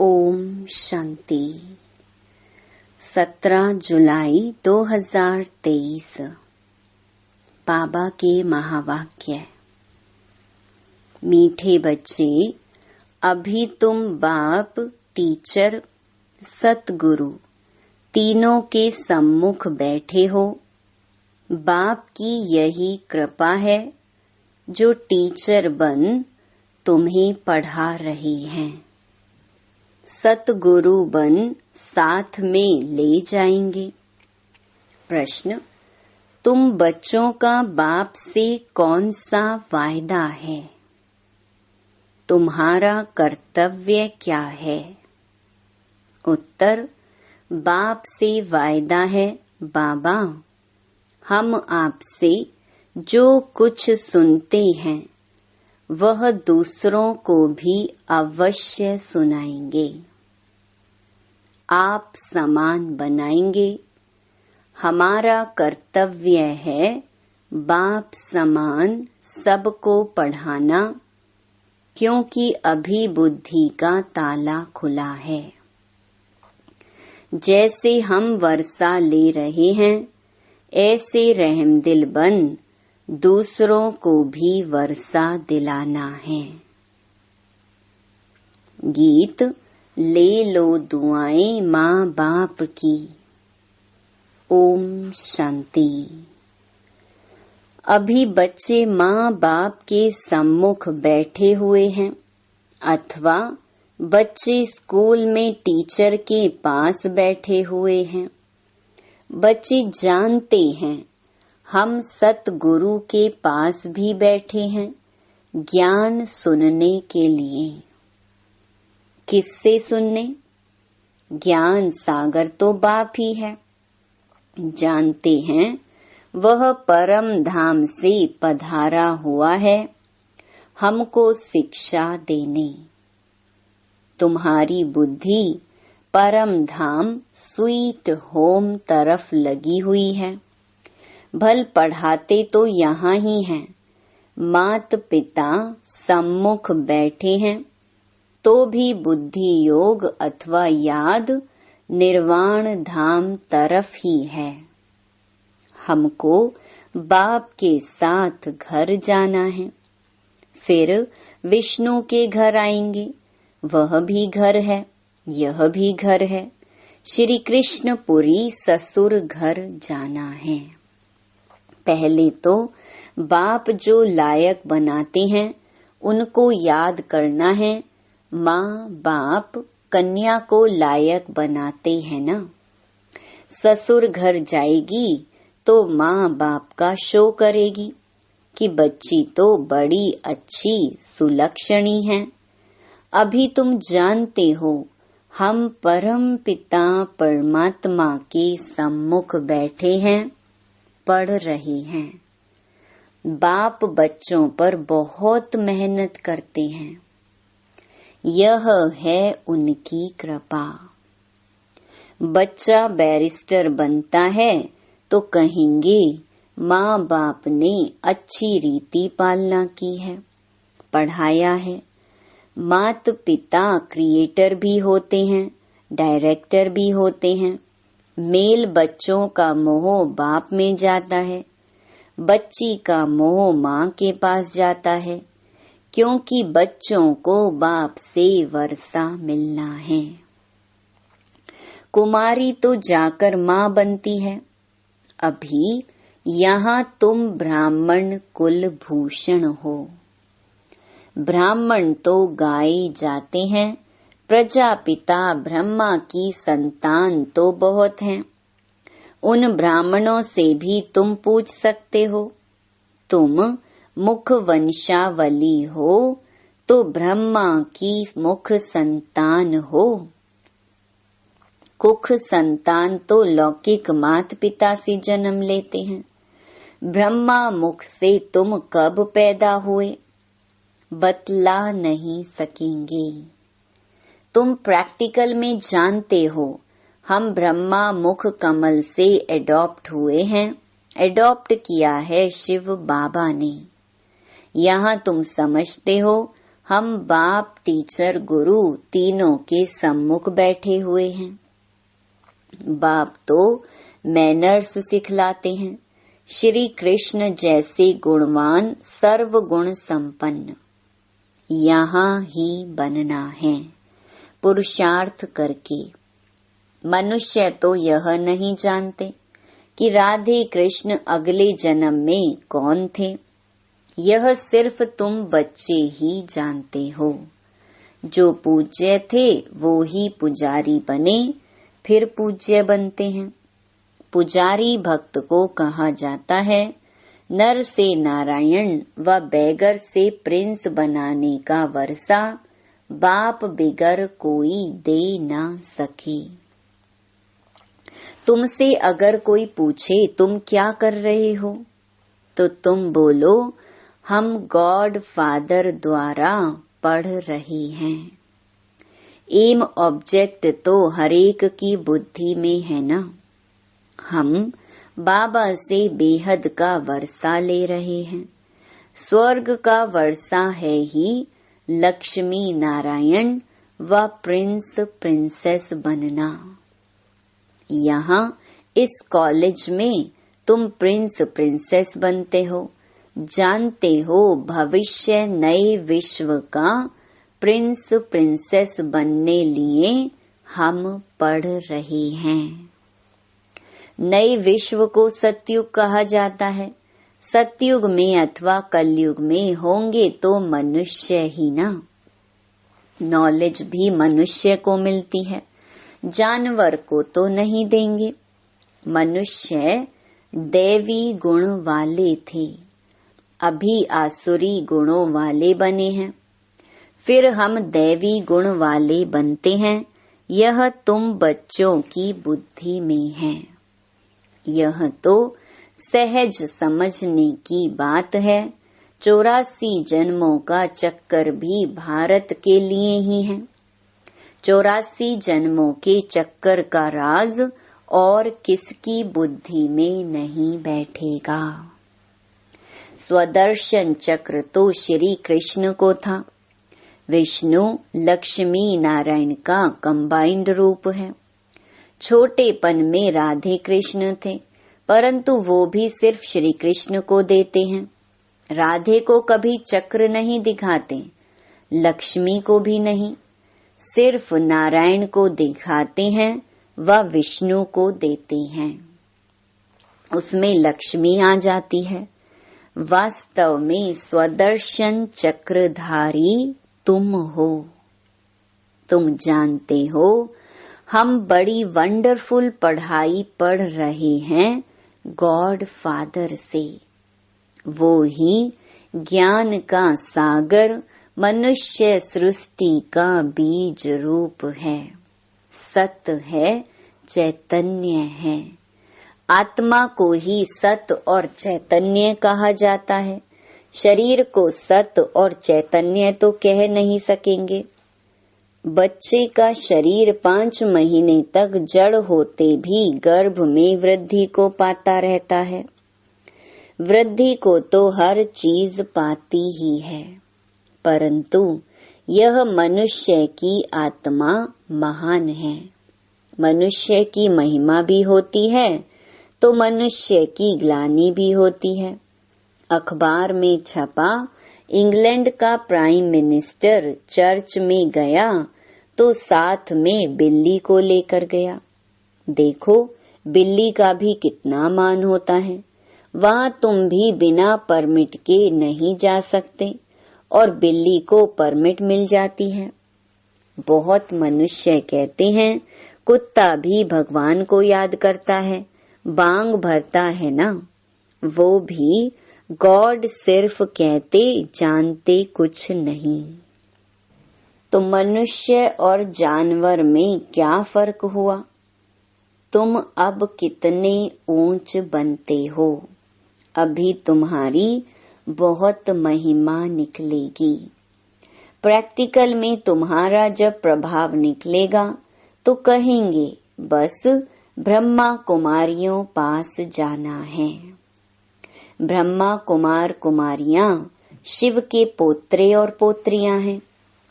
ओम शांति। 17 जुलाई 2023। बाबा के महावाक्य। मीठे बच्चे, अभी तुम बाप, टीचर, सतगुरु तीनों के सम्मुख बैठे हो। बाप की यही कृपा है जो टीचर बन तुम्हें पढ़ा रहे हैं। सतगुरु बन साथ में ले जाएंगे। प्रश्न, तुम बच्चों का बाप से कौन सा वायदा है? तुम्हारा कर्तव्य क्या है? उत्तर, बाप से वायदा है, बाबा हम आपसे जो कुछ सुनते हैं वह दूसरों को भी अवश्य सुनाएंगे। आप समान बनाएंगे। हमारा कर्तव्य है बाप समान सबको पढ़ाना, क्योंकि अभी बुद्धि का ताला खुला है। जैसे हम वर्षा ले रहे हैं, ऐसे रहमदिल बन दूसरों को भी वर्षा दिलाना है। गीत ले लो दुआएं माँ बाप की। ओम शांति। अभी बच्चे माँ बाप के सम्मुख बैठे हुए हैं, अथवा बच्चे स्कूल में टीचर के पास बैठे हुए हैं। बच्चे जानते हैं हम सतगुरु के पास भी बैठे हैं ज्ञान सुनने के लिए। किससे सुनने? ज्ञान सागर तो बाप ही है। जानते हैं वह परम धाम से पधारा हुआ है हमको शिक्षा देने। तुम्हारी बुद्धि परम धाम स्वीट होम तरफ लगी हुई है। भल पढ़ाते तो यहाँ ही हैं, मात पिता सम्मुख बैठे हैं, तो भी बुद्धि योग अथवा याद निर्वाण धाम तरफ ही है। हमको बाप के साथ घर जाना है, फिर विष्णु के घर आएंगे। वह भी घर है, यह भी घर है। श्री कृष्णपुरी ससुर घर जाना है। पहले तो बाप जो लायक बनाते हैं उनको याद करना है। माँ बाप कन्या को लायक बनाते हैं ना। ससुर घर जाएगी तो माँ बाप का शो करेगी कि बच्ची तो बड़ी अच्छी सुलक्षणी है। अभी तुम जानते हो हम परम पिता परमात्मा के सम्मुख बैठे हैं, पढ़ रहे हैं। बाप बच्चों पर बहुत मेहनत करते हैं। यह है उनकी कृपा। बच्चा बैरिस्टर बनता है तो कहेंगे माँ बाप ने अच्छी रीति पालना की है, पढ़ाया है। मात पिता क्रिएटर भी होते हैं, डायरेक्टर भी होते हैं। मेल बच्चों का मोह बाप में जाता है, बच्ची का मोह माँ के पास जाता है, क्योंकि बच्चों को बाप से वर्षा मिलना है। कुमारी तो जाकर माँ बनती है। अभी यहाँ तुम ब्राह्मण कुल भूषण हो। ब्राह्मण तो गाए जाते हैं, प्रजापिता ब्रह्मा की संतान तो बहुत हैं। उन ब्राह्मणों से भी तुम पूछ सकते हो। तुम मुख वंशावली हो तो ब्रह्मा की मुख संतान हो। कुख संतान तो लौकिक मात पिता से जन्म लेते हैं। ब्रह्मा मुख से तुम कब पैदा हुए बतला नहीं सकेंगे। तुम प्रैक्टिकल में जानते हो हम ब्रह्मा मुख कमल से एडॉप्ट हुए हैं। एडॉप्ट किया है शिव बाबा ने। यहाँ तुम समझते हो हम बाप, टीचर, गुरु तीनों के सम्मुख बैठे हुए हैं। बाप तो मैनर्स सिखलाते हैं। श्री कृष्ण जैसे गुणवान, सर्व गुण संपन्न यहाँ ही बनना है, पुरुषार्थ करके। मनुष्य तो यह नहीं जानते कि राधे कृष्ण अगले जन्म में कौन थे। यह सिर्फ तुम बच्चे ही जानते हो। जो पूज्य थे वो ही पुजारी बने, फिर पूज्य बनते हैं। पुजारी भक्त को कहा जाता है। नर से नारायण व बैगर से प्रिंस बनाने का वर्षा बाप बिगर कोई दे ना सके। तुमसे अगर कोई पूछे तुम क्या कर रहे हो, तो तुम बोलो हम गॉड फादर द्वारा पढ़ रहे हैं। एम ऑब्जेक्ट तो हरेक की बुद्धि में है ना। हम बाबा से बेहद का वर्षा ले रहे हैं। स्वर्ग का वर्षा है ही लक्ष्मी नारायण व प्रिंस प्रिंसेस बनना। यहाँ इस कॉलेज में तुम प्रिंस प्रिंसेस बनते हो। जानते हो भविष्य नए विश्व का प्रिंस प्रिंसेस बनने लिए हम पढ़ रहे हैं। नए विश्व को सतयुग कहा जाता है। सतयुग में अथवा कलयुग में होंगे तो मनुष्य ही ना। नॉलेज भी मनुष्य को मिलती है, जानवर को तो नहीं देंगे। मनुष्य दैवी गुण वाले थे, अभी आसुरी गुणों वाले बने हैं, फिर हम दैवी गुण वाले बनते हैं। यह तुम बच्चों की बुद्धि में है। यह तो सहज समझने की बात है। 84 जन्मों का चक्कर भी भारत के लिए ही है। 84 जन्मों के चक्कर का राज और किसकी बुद्धि में नहीं बैठेगा। स्वदर्शन चक्र तो श्री कृष्ण को था। विष्णु लक्ष्मी नारायण का कंबाइंड रूप है। छोटेपन में राधे कृष्ण थे, परंतु वो भी सिर्फ श्री कृष्ण को देते हैं। राधे को कभी चक्र नहीं दिखाते, लक्ष्मी को भी नहीं, सिर्फ नारायण को दिखाते हैं व विष्णु को देते हैं। उसमें लक्ष्मी आ जाती है। वास्तव में स्वदर्शन चक्रधारी तुम हो। तुम जानते हो हम बड़ी वंडरफुल पढ़ाई पढ़ रहे हैं गॉड फादर से। वो ही ज्ञान का सागर मनुष्य सृष्टि का बीज रूप है। सत्य है, चैतन्य है। आत्मा को ही सत्य और चैतन्य कहा जाता है। शरीर को सत्य और चैतन्य तो कह नहीं सकेंगे। बच्चे का शरीर 5 महीने तक जड़ होते भी गर्भ में वृद्धि को पाता रहता है। वृद्धि को तो हर चीज पाती ही है, परंतु यह मनुष्य की आत्मा महान है। मनुष्य की महिमा भी होती है तो मनुष्य की ग्लानि भी होती है। अखबार में छपा इंग्लैंड का प्राइम मिनिस्टर चर्च में गया तो साथ में बिल्ली को लेकर गया। देखो बिल्ली का भी कितना मान होता है। वहाँ तुम भी बिना परमिट के नहीं जा सकते और बिल्ली को परमिट मिल जाती है। बहुत मनुष्य कहते हैं कुत्ता भी भगवान को याद करता है, बांग भरता है ना। वो भी गॉड सिर्फ कहते, जानते कुछ नहीं। तो मनुष्य और जानवर में क्या फर्क हुआ? तुम अब कितने ऊंच बनते हो। अभी तुम्हारी बहुत महिमा निकलेगी। प्रैक्टिकल में तुम्हारा जब प्रभाव निकलेगा तो कहेंगे बस ब्रह्मा कुमारियों पास जाना है। ब्रह्मा कुमार कुमारियां शिव के पोत्रे और पोत्रियां हैं।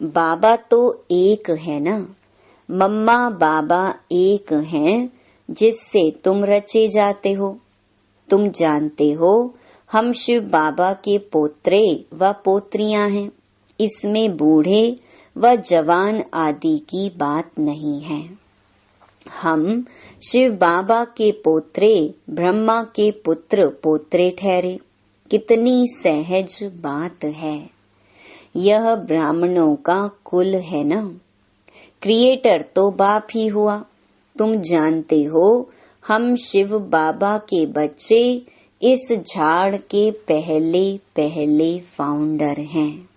बाबा तो एक है ना, मम्मा बाबा एक हैं, जिससे तुम रचे जाते हो। तुम जानते हो हम शिव बाबा के पोत्रे व पोत्रियां हैं। इसमें बूढ़े व जवान आदि की बात नहीं है। हम शिव बाबा के पोत्रे, ब्रह्मा के पुत्र पोत्रे ठहरे। कितनी सहज बात है। यह ब्राह्मणों का कुल है ना। क्रिएटर तो बाप ही हुआ। तुम जानते हो हम शिव बाबा के बच्चे इस झाड़ के पहले पहले फाउंडर हैं।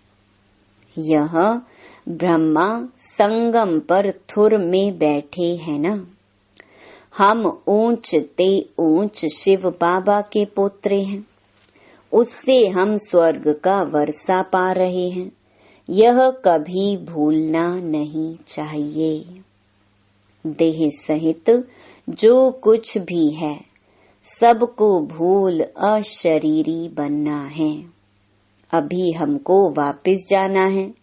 यह ब्रह्मा संगम पर थुर में बैठे हैं ना। हम ऊंच ते ऊंच शिव बाबा के पोत्रे हैं। उससे हम स्वर्ग का वर्षा पा रहे हैं। यह कभी भूलना नहीं चाहिए। देह सहित जो कुछ भी है, सबको भूल अशरीरी बनना है। अभी हमको वापस जाना है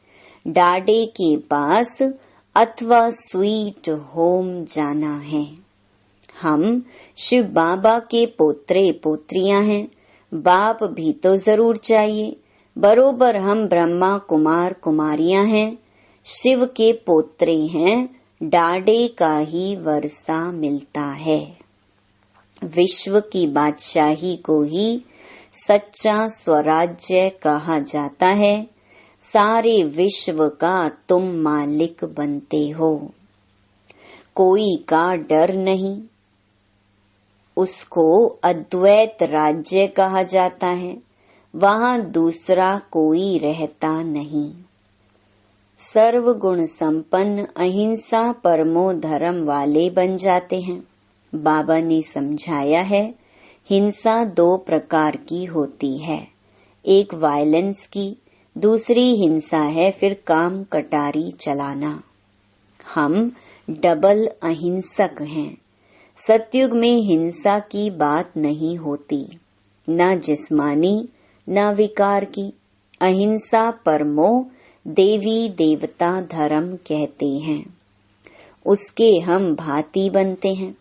डाडे के पास अथवा स्वीट होम जाना है। हम शिव बाबा के पोत्रे पोत्रियां हैं। बाप भी तो जरूर चाहिए। बरोबर हम ब्रह्मा कुमार कुमारियां हैं, शिव के पोत्रे हैं। डाडे का ही वर्षा मिलता है। विश्व की बादशाही को ही सच्चा स्वराज्य कहा जाता है। सारे विश्व का तुम मालिक बनते हो। कोई का डर नहीं। उसको अद्वैत राज्य कहा जाता है। वहाँ दूसरा कोई रहता नहीं। सर्वगुण संपन्न अहिंसा परमो धर्म वाले बन जाते हैं। बाबा ने समझाया है, हिंसा 2 प्रकार की होती है। एक वायलेंस की, दूसरी हिंसा है फिर काम कटारी चलाना। हम डबल अहिंसक हैं। सतयुग में हिंसा की बात नहीं होती, न जिस्मानी न विकार की। अहिंसा परमो देवी देवता धर्म कहते हैं। उसके हम भांति बनते हैं।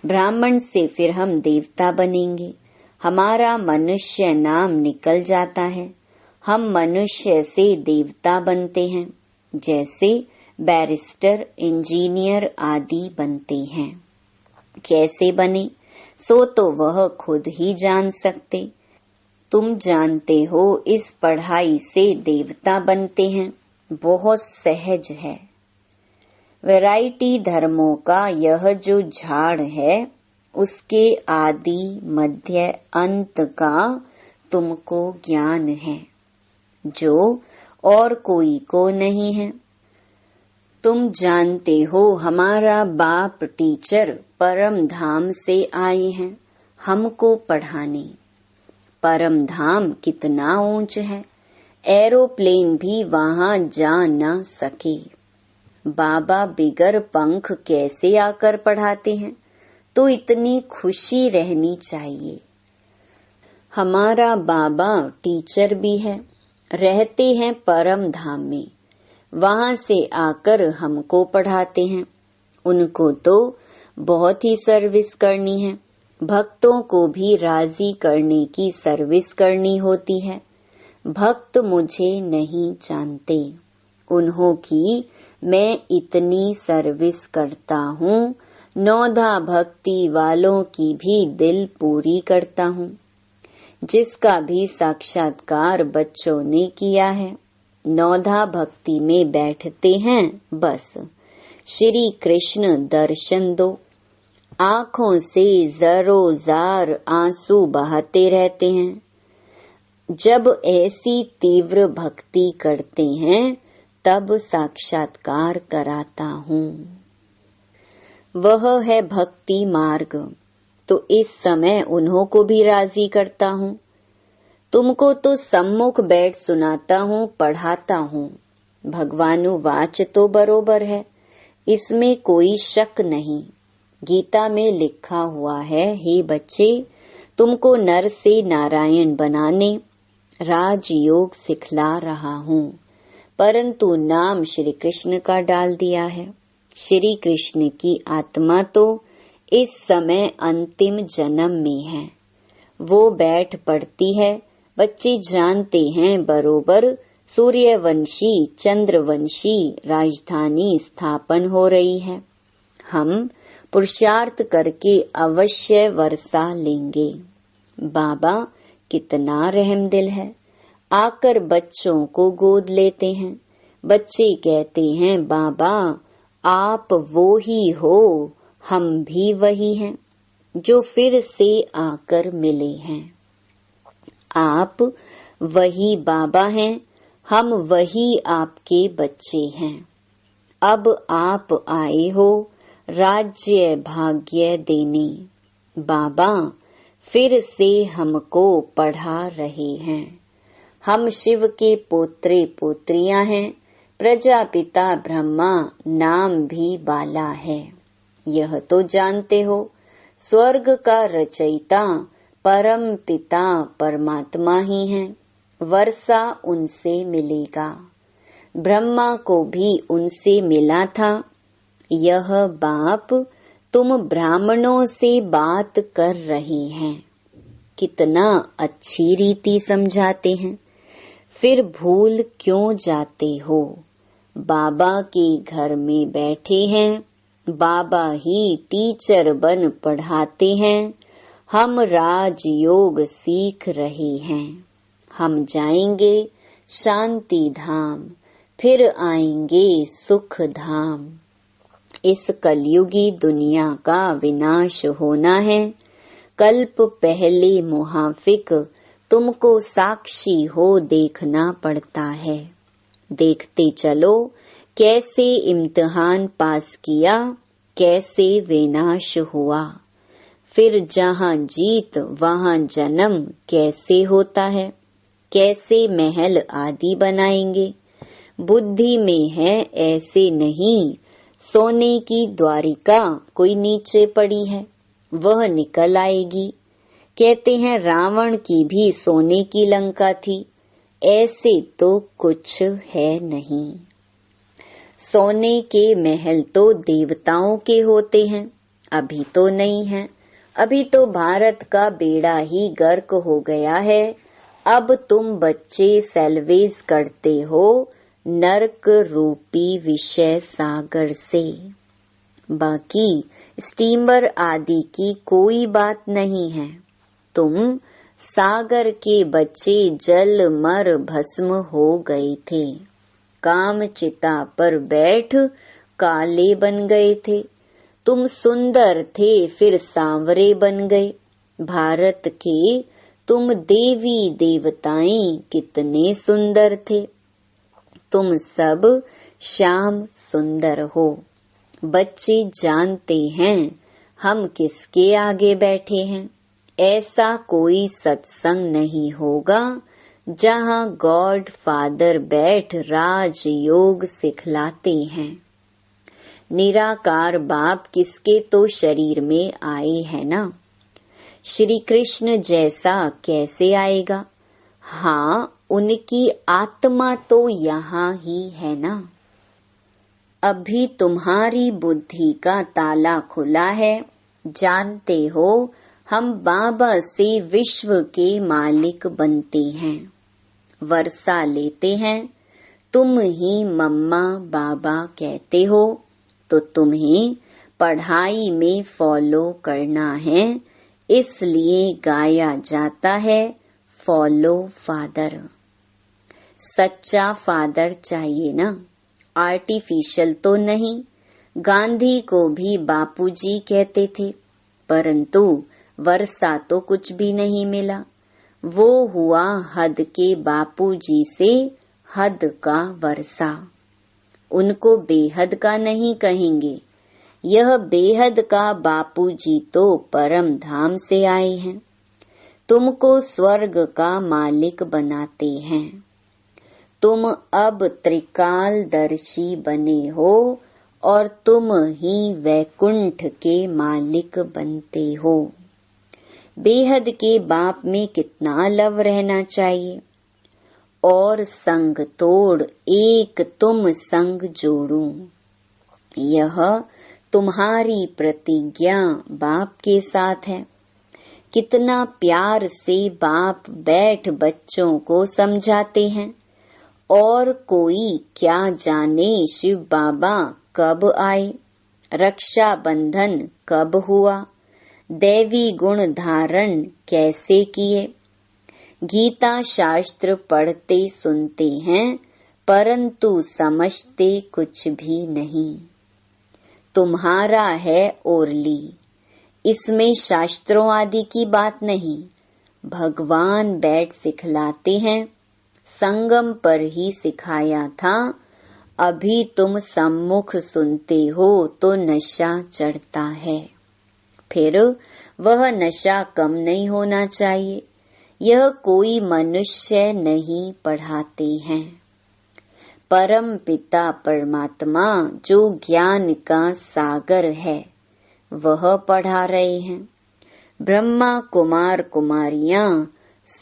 ब्राह्मण से फिर हम देवता बनेंगे। हमारा मनुष्य नाम निकल जाता है। हम मनुष्य से देवता बनते हैं, जैसे बैरिस्टर, इंजीनियर आदि बनते हैं। कैसे बने सो तो वह खुद ही जान सकते। तुम जानते हो इस पढ़ाई से देवता बनते हैं। बहुत सहज है। वैरायटी धर्मों का यह जो झाड़ है, उसके आदि मध्य अंत का तुमको ज्ञान है, जो और कोई को नहीं है। तुम जानते हो हमारा बाप टीचर परम धाम से आए हैं हमको पढ़ाने। परम धाम कितना ऊंच है, एरोप्लेन भी वहां जा न सके। बाबा बिगर पंख कैसे आकर पढ़ाते हैं, तो इतनी खुशी रहनी चाहिए। हमारा बाबा टीचर भी है, रहते हैं परम धाम में। वहां से आकर हमको पढ़ाते हैं। उनको तो बहुत ही सर्विस करनी है। भक्तों को भी राजी करने की सर्विस करनी होती है। भक्त मुझे नहीं जानते, उन्हों की मैं इतनी सर्विस करता हूँ। 9 भक्ति वालों की भी दिल पूरी करता हूँ। जिसका भी साक्षात्कार बच्चों ने किया है, 9 भक्ति में बैठते हैं। बस श्री कृष्ण दर्शन दो। आँखों से जरो-जार आंसू बहाते रहते हैं। जब ऐसी तीव्र भक्ति करते हैं, तब साक्षात्कार कराता हूँ। वह है भक्ति मार्ग। तो इस समय उन्हों को भी राजी करता हूँ। तुमको तो सम्मुख बैठ सुनाता हूँ, पढ़ाता हूँ। भगवानुवाच तो बरोबर है, इसमें कोई शक नहीं। गीता में लिखा हुआ है, हे बच्चे, तुमको नर से नारायण बनाने राजयोग सिखला रहा हूँ, परंतु नाम श्री कृष्ण का डाल दिया है। श्री कृष्ण की आत्मा तो इस समय अंतिम जन्म में है। वो बैठ पड़ती है। बच्चे जानते हैं बरोबर सूर्यवंशी चंद्रवंशी राजधानी स्थापन हो रही है। हम पुरुषार्थ करके अवश्य वर्षा लेंगे। बाबा कितना रहमदिल है, आकर बच्चों को गोद लेते हैं। बच्चे कहते हैं बाबा आप वो ही हो, हम भी वही हैं जो फिर से आकर मिले हैं। आप वही बाबा हैं, हम वही आपके बच्चे हैं। अब आप आए हो राज्य भाग्य देने। बाबा फिर से हमको पढ़ा रहे हैं। हम शिव के पोत्रे पोत्रियां हैं। प्रजापिता ब्रह्मा नाम भी बाला है। यह तो जानते हो स्वर्ग का रचयिता परम पिता परमात्मा ही है। वर्षा उनसे मिलेगा। ब्रह्मा को भी उनसे मिला था। यह बाप तुम ब्राह्मणों से बात कर रहे हैं। कितना अच्छी रीति समझाते हैं, फिर भूल क्यों जाते हो। बाबा के घर में बैठे हैं, बाबा ही टीचर बन पढ़ाते हैं। हम राजयोग सीख रहे हैं। हम जाएंगे शांति धाम, फिर आएंगे सुख धाम। इस कलयुगी दुनिया का विनाश होना है। कल्प पहले मुहाफिक तुमको साक्षी हो देखना पड़ता है। देखते चलो कैसे इम्तिहान पास किया, कैसे विनाश हुआ। फिर जहाँ जीत वहाँ जन्म कैसे होता है। कैसे महल आदि बनाएंगे। बुद्धि में है ऐसे नहीं। सोने की द्वारिका कोई नीचे पड़ी है, वह निकल आएगी। कहते हैं रावण की भी सोने की लंका थी। ऐसे तो कुछ है नहीं। सोने के महल तो देवताओं के होते हैं, अभी तो नहीं है। अभी तो भारत का बेड़ा ही गर्क हो गया है। अब तुम बच्चे सेल्वेज करते हो नरक रूपी विषय सागर से। बाकी स्टीमर आदि की कोई बात नहीं है। तुम सागर के बच्चे जल मर भस्म हो गए थे। काम चिता पर बैठ काले बन गए थे। तुम सुंदर थे फिर सांवरे बन गए। भारत के तुम देवी देवताएं कितने सुंदर थे। तुम सब श्याम सुंदर हो। बच्चे जानते हैं हम किसके आगे बैठे हैं। ऐसा कोई सत्संग नहीं होगा जहाँ गॉड फादर बैठ राजयोग सिखलाते हैं। निराकार बाप किसके तो शरीर में आए हैं ना। श्री कृष्ण जैसा कैसे आएगा। हाँ, उनकी आत्मा तो यहाँ ही है ना। अभी तुम्हारी बुद्धि का ताला खुला है। जानते हो हम बाबा से विश्व के मालिक बनते हैं। वर्षा लेते हैं। तुम ही मम्मा बाबा कहते हो तो तुम्हें पढ़ाई में फॉलो करना है। इसलिए गाया जाता है फॉलो फादर। सच्चा फादर चाहिए ना, आर्टिफिशियल तो नहीं। गांधी को भी बापूजी कहते थे, परंतु वर्षा तो कुछ भी नहीं मिला। वो हुआ हद के बापूजी से हद का वर्षा। उनको बेहद का नहीं कहेंगे। यह बेहद का बापूजी तो परम धाम से आए हैं। तुमको स्वर्ग का मालिक बनाते हैं। तुम अब त्रिकालदर्शी बने हो और तुम ही वैकुंठ के मालिक बनते हो। बेहद के बाप में कितना लव रहना चाहिए। और संग तोड़ एक तुम संग जोड़ूं। यह तुम्हारी प्रतिज्ञा बाप के साथ है। कितना प्यार से बाप बैठ बच्चों को समझाते हैं। और कोई क्या जाने शिव बाबा कब आए, रक्षा बंधन कब हुआ, दैवी गुण धारण कैसे किए। गीता शास्त्र पढ़ते सुनते हैं, परंतु समझते कुछ भी नहीं। तुम्हारा है ओरली, इसमें शास्त्रों आदि की बात नहीं। भगवान बैठ सिखलाते हैं। संगम पर ही सिखाया था। अभी तुम सम्मुख सुनते हो तो नशा चढ़ता है, फिर वह नशा कम नहीं होना चाहिए। यह कोई मनुष्य नहीं पढ़ाते हैं। परम पिता परमात्मा जो ज्ञान का सागर है वह पढ़ा रहे हैं। ब्रह्मा कुमार कुमारियां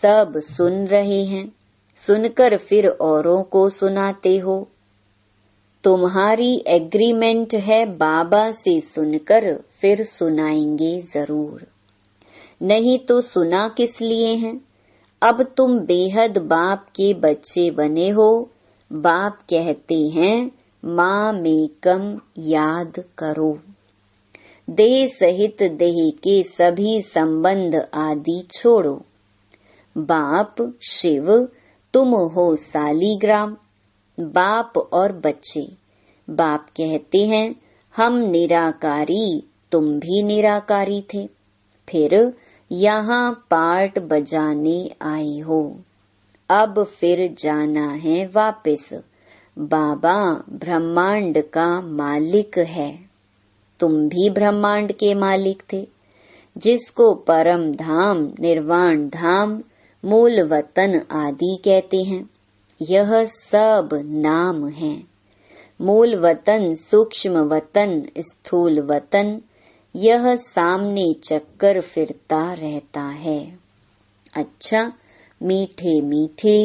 सब सुन रहे हैं। सुनकर फिर औरों को सुनाते हो। तुम्हारी एग्रीमेंट है बाबा से सुनकर फिर सुनाएंगे जरूर। नहीं तो सुना किस लिए हैं। अब तुम बेहद बाप के बच्चे बने हो। बाप कहते हैं माँ मेकम याद करो। देह सहित देह के सभी संबंध आदि छोड़ो। बाप शिव, तुम हो सालीग्राम। बाप और बच्चे। बाप कहते हैं हम निराकारी, तुम भी निराकारी थे, फिर यहाँ पार्ट बजाने आई हो। अब फिर जाना है वापस। बाबा ब्रह्मांड का मालिक है। तुम भी ब्रह्मांड के मालिक थे, जिसको परम धाम, निर्वाण धाम, मूल वतन आदि कहते हैं। यह सब नाम है। मूल वतन, सूक्ष्म वतन, स्थूल वतन, यह सामने चक्कर फिरता रहता है। अच्छा, मीठे मीठे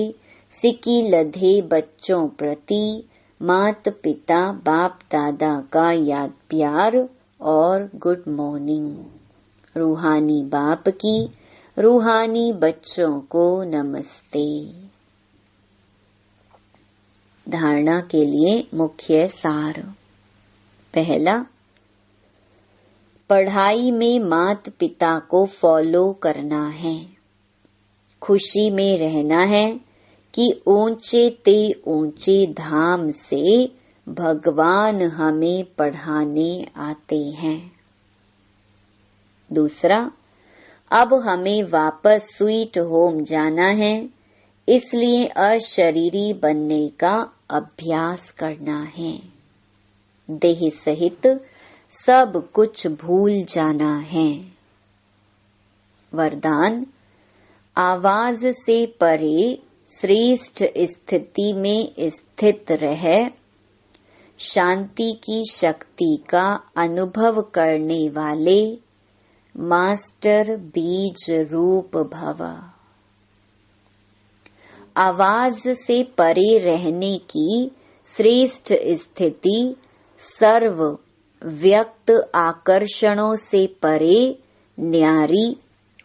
सिकी लधे बच्चों प्रति मात पिता बाप दादा का याद प्यार और गुड मॉर्निंग। रूहानी बाप की रूहानी बच्चों को नमस्ते। धारणा के लिए मुख्य सार। पहला, पढ़ाई में मात पिता को फॉलो करना है। खुशी में रहना है कि ऊंचे ते ऊंचे धाम से भगवान हमें पढ़ाने आते हैं। दूसरा, अब हमें वापस स्वीट होम जाना है, इसलिए अशरीरी बनने का अभ्यास करना है। देह सहित सब कुछ भूल जाना है। वरदान, आवाज से परे श्रेष्ठ स्थिति में स्थित रह शांति की शक्ति का अनुभव करने वाले मास्टर बीज रूप भव। आवाज से परे रहने की श्रेष्ठ स्थिति सर्व व्यक्त आकर्षणों से परे न्यारी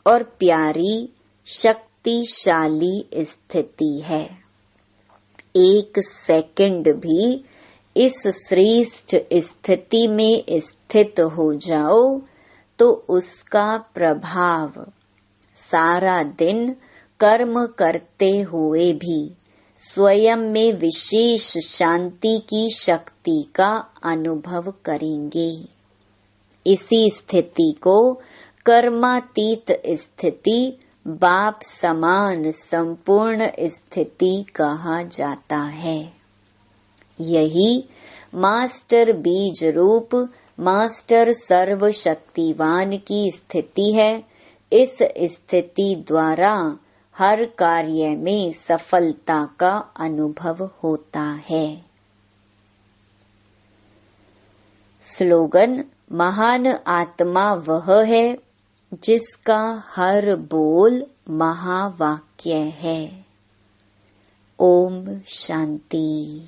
और प्यारी शक्तिशाली स्थिति है। एक सेकंड भी इस श्रेष्ठ स्थिति में स्थित हो जाओ तो उसका प्रभाव सारा दिन कर्म करते हुए भी स्वयं में विशेष शांति की शक्ति का अनुभव करेंगे। इसी स्थिति को कर्मातीत स्थिति, बाप समान संपूर्ण स्थिति कहा जाता है। यही मास्टर बीज रूप, मास्टर सर्वशक्तिवान की स्थिति है। इस स्थिति द्वारा हर कार्य में सफलता का अनुभव होता है। स्लोगन, महान आत्मा वह है जिसका हर बोल महावाक्य है। ओम शांति।